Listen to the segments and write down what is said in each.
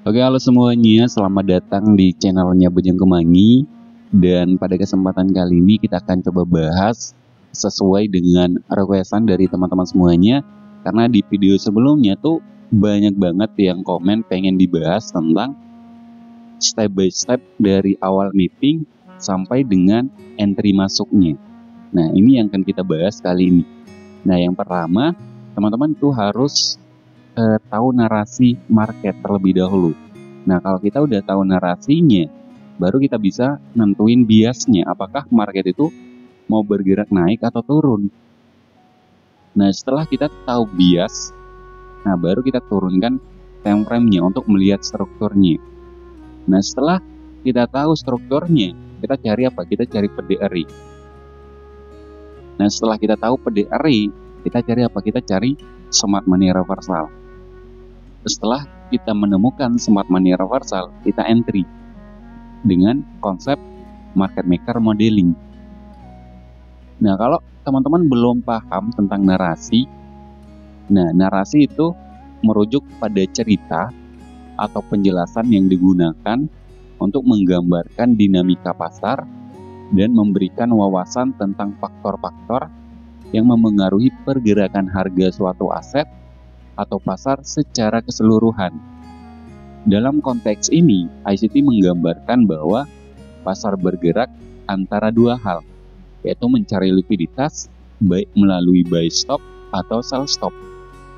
Oke, halo semuanya, selamat datang di channelnya Bujang Kemangi. Dan pada kesempatan kali ini kita akan coba bahas sesuai dengan requestan dari teman-teman semuanya. Karena di video sebelumnya tuh banyak banget yang komen pengen dibahas tentang step by step dari awal mapping sampai dengan entry masuknya. Nah, ini yang akan kita bahas kali ini. Nah, yang pertama, teman-teman itu harus tahu narasi market terlebih dahulu. Nah, kalau kita udah tahu narasinya, baru kita bisa nentuin biasnya, apakah market itu mau bergerak naik atau turun. Nah, setelah kita tahu bias, nah baru kita turunkan time frame-nya untuk melihat strukturnya. Nah, setelah kita tahu strukturnya, kita cari apa? Kita cari PDRI. Nah, setelah kita tahu PDRI, kita cari apa? Kita cari smart money reversal. Setelah kita menemukan smart money reversal, kita entry dengan konsep market maker modeling. Nah, kalau teman-teman belum paham tentang narasi, nah narasi itu merujuk pada cerita atau penjelasan yang digunakan untuk menggambarkan dinamika pasar dan memberikan wawasan tentang faktor-faktor yang memengaruhi pergerakan harga suatu aset atau pasar secara keseluruhan. Dalam konteks ini, ICT menggambarkan bahwa pasar bergerak antara dua hal, yaitu mencari likuiditas baik melalui buy stop atau sell stop,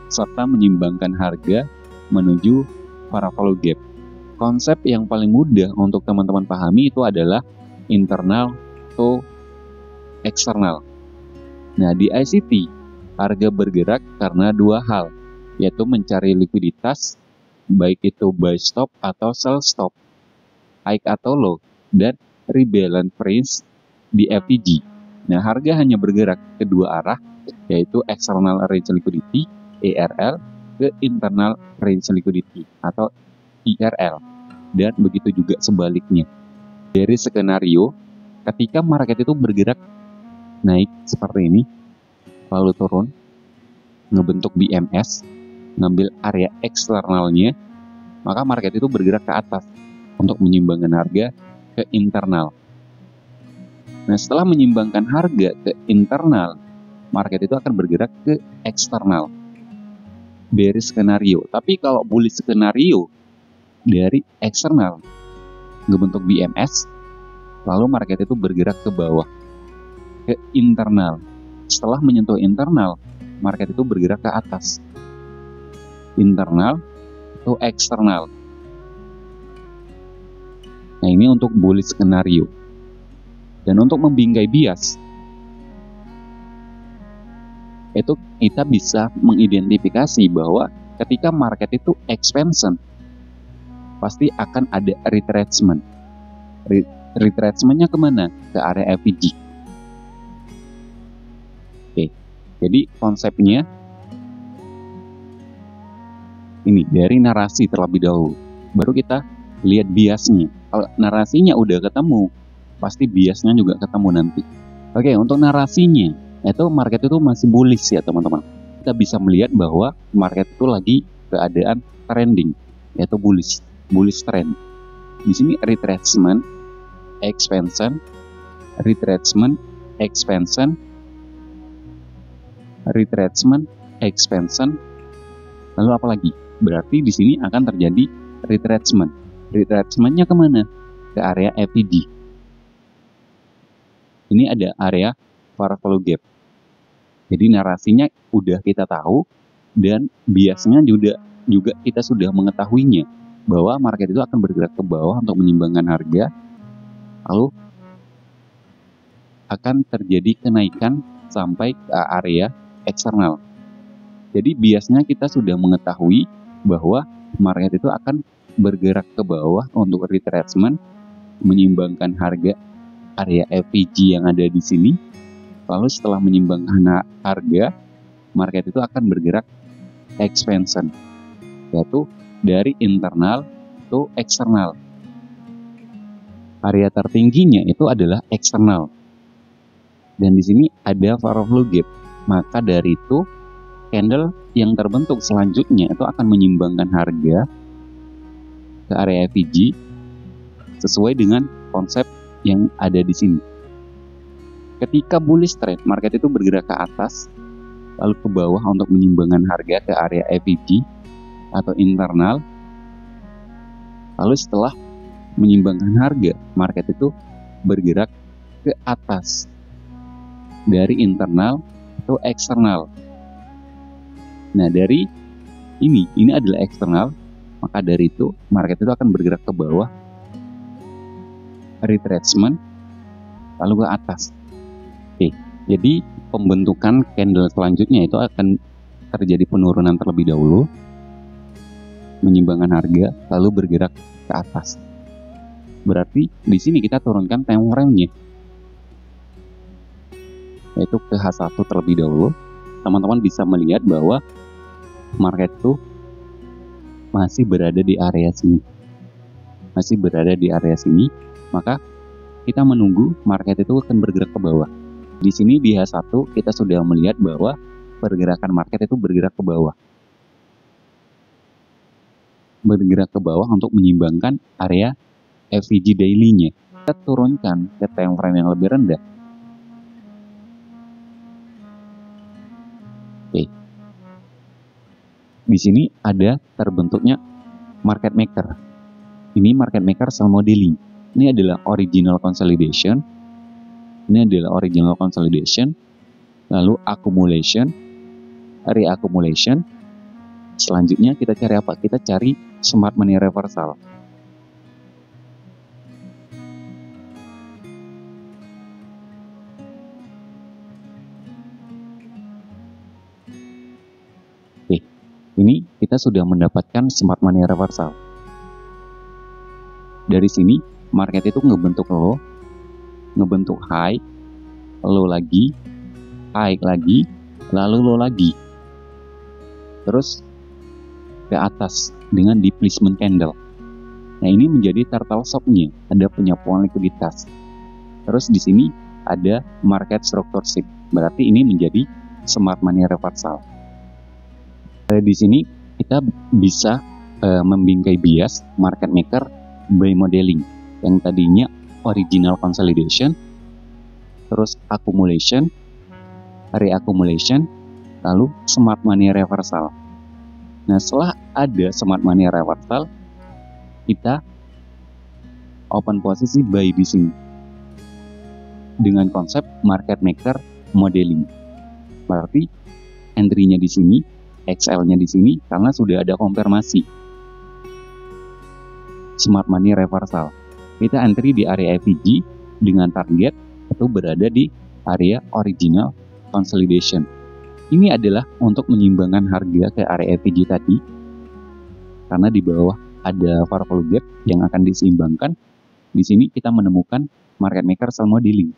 serta menyimbangkan harga menuju parabolic gap. Konsep yang paling mudah untuk teman-teman pahami itu adalah internal to eksternal. Nah, di ICT, harga bergerak karena dua hal, yaitu mencari likuiditas, baik itu buy stop atau sell stop, high atau low, dan rebalance range di FVG. Nah, harga hanya bergerak kedua arah, yaitu external range liquidity (ERL) ke internal range liquidity atau IRL, dan begitu juga sebaliknya. Dari skenario, ketika market itu bergerak naik seperti ini, lalu turun, ngebentuk BMS, ngambil area eksternalnya, maka market itu bergerak ke atas untuk menyimbangkan harga ke internal. Nah, setelah menyimbangkan harga ke internal, market itu akan bergerak ke eksternal. Bearish skenario. Tapi kalau bullish skenario, dari eksternal ngebentuk BMS, lalu market itu bergerak ke bawah, ke internal. Setelah menyentuh internal, market itu bergerak ke atas. Internal to eksternal. Nah, ini untuk bullish skenario. Dan untuk membingkai bias, itu kita bisa mengidentifikasi bahwa ketika market itu expansion, pasti akan ada retracement. Retracementnya kemana? Ke area FVG. Oke, jadi konsepnya ini dari narasi terlebih dahulu, baru kita lihat biasnya. Kalau narasinya udah ketemu, pasti biasnya juga ketemu nanti. Oke, untuk narasinya, itu market itu masih bullish ya teman-teman. Kita bisa melihat bahwa market itu lagi keadaan trending, yaitu bullish trend. Di sini retracement, expansion, retracement, expansion, retracement, expansion. Lalu apa lagi? Berarti di sini akan terjadi retracement. Retracementnya kemana? Ke area FVG. Ini ada area parabolic gap. Jadi narasinya udah kita tahu dan biasanya juga kita sudah mengetahuinya bahwa market itu akan bergerak ke bawah untuk menyimbangkan harga, lalu akan terjadi kenaikan sampai ke area eksternal. Jadi biasanya kita sudah mengetahui bahwa market itu akan bergerak ke bawah untuk retracement, menyimbangkan harga area FVG yang ada di sini. Lalu setelah menyimbangkan harga, market itu akan bergerak expansion, yaitu dari internal ke eksternal. Area tertingginya itu adalah eksternal. Dan di sini ada parabolic gap. Maka dari itu candle yang terbentuk selanjutnya itu akan menyimbangkan harga ke area FVG sesuai dengan konsep yang ada di sini. Ketika bullish trend, market itu bergerak ke atas lalu ke bawah untuk menyimbangkan harga ke area FVG atau internal. Lalu setelah menyimbangkan harga, market itu bergerak ke atas dari internal atau eksternal. Nah, dari ini adalah eksternal, maka dari itu market itu akan bergerak ke bawah, retracement, lalu ke atas. Oke, jadi pembentukan candle selanjutnya itu akan terjadi penurunan terlebih dahulu, menyimbangkan harga, lalu bergerak ke atas. Berarti di sini kita turunkan time frame-nya, yaitu ke H1 terlebih dahulu. Teman-teman bisa melihat bahwa market itu masih berada di area sini, maka kita menunggu market itu akan bergerak ke bawah. Di sini di H1 kita sudah melihat bahwa pergerakan market itu bergerak ke bawah, untuk menyimbangkan area FVG daily-nya. Kita turunkan ke time frame yang lebih rendah. Oke. Di sini ada terbentuknya market maker. Ini market maker sell modeling. Ini adalah original consolidation. Lalu accumulation, reaccumulation. Selanjutnya kita cari apa? Kita cari smart money reversal. Oke, ini kita sudah mendapatkan smart money reversal. Dari sini market itu ngebentuk low, ngebentuk high, low lagi, high lagi, lalu low lagi. Terus ke atas dengan displacement candle. Nah, ini menjadi turtle shop-nya, ada penyapuan likuiditas. Terus di sini ada market structure shift. Berarti ini menjadi smart money reversal. Di sini kita bisa membingkai bias market maker by modeling yang tadinya original consolidation, terus accumulation, reaccumulation, lalu smart money reversal. Nah, setelah ada smart money reversal, kita open posisi buy di sini dengan konsep market maker modeling. Berarti entry-nya di sini, XL-nya di sini karena sudah ada konfirmasi smart money reversal. Kita entry di area FVG dengan target itu berada di area original consolidation. Ini adalah untuk menyimbangkan harga ke area FVG tadi, karena di bawah ada powerful gap yang akan diseimbangkan. Di sini kita menemukan market maker sell modeling.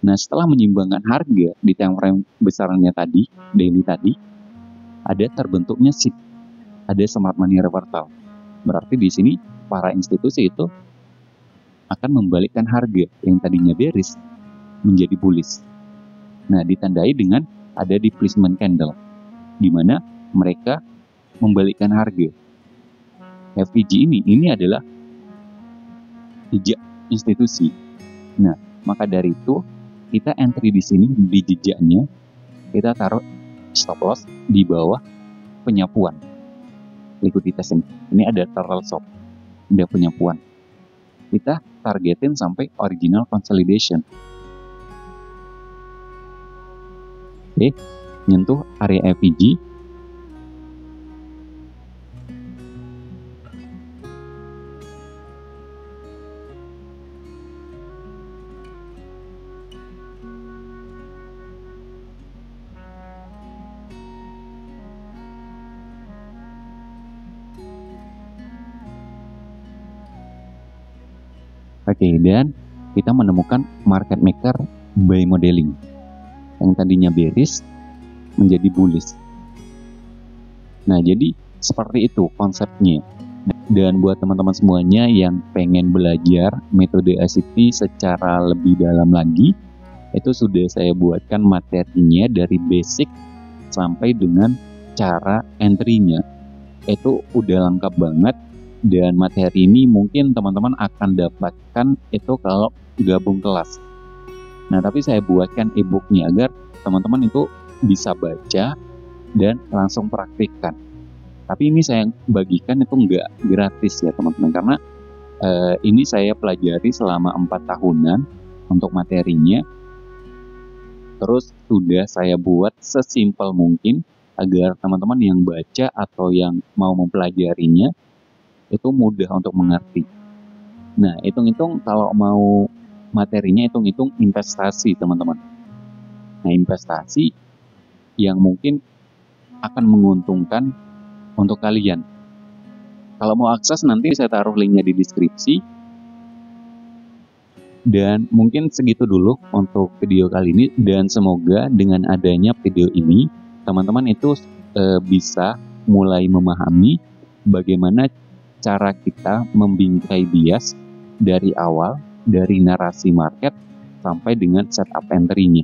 Nah, setelah menyimbangkan harga di time frame besarnya tadi, daily tadi, ada terbentuknya shift, ada smart money reversal. Berarti di sini para institusi itu akan membalikkan harga yang tadinya bearish menjadi bullish. Nah, ditandai dengan ada displacement candle, di mana mereka membalikkan harga. FVG ini adalah jejak institusi. Nah, maka dari itu kita entry di sini di jejaknya, kita taruh stop loss di bawah penyapuan likuiditas ini. Ini ada turtle shop, ada penyapuan. Kita targetin sampai original consolidation. Oke, nyentuh area FVG. Oke, dan kita menemukan market maker buy modeling yang tadinya bearish menjadi bullish. Nah, jadi seperti itu konsepnya. Dan buat teman-teman semuanya yang pengen belajar metode ACP secara lebih dalam lagi, itu sudah saya buatkan materinya dari basic sampai dengan cara entry-nya. Itu udah lengkap banget. Dan materi ini mungkin teman-teman akan dapatkan itu kalau gabung kelas. Nah, tapi saya buatkan e-booknya agar teman-teman itu bisa baca dan langsung praktikkan. Tapi ini saya bagikan itu nggak gratis ya teman-teman, karena ini saya pelajari selama 4 tahunan untuk materinya. Terus sudah saya buat sesimpel mungkin agar teman-teman yang baca atau yang mau mempelajarinya itu mudah untuk mengerti. Nah, hitung-hitung kalau mau materinya hitung-hitung investasi teman-teman. Nah, investasi yang mungkin akan menguntungkan untuk kalian. Kalau mau akses nanti saya taruh linknya di deskripsi. Dan mungkin segitu dulu untuk video kali ini, dan semoga dengan adanya video ini teman-teman itu bisa mulai memahami bagaimana cara kita membingkai bias dari awal, dari narasi market sampai dengan setup entry-nya.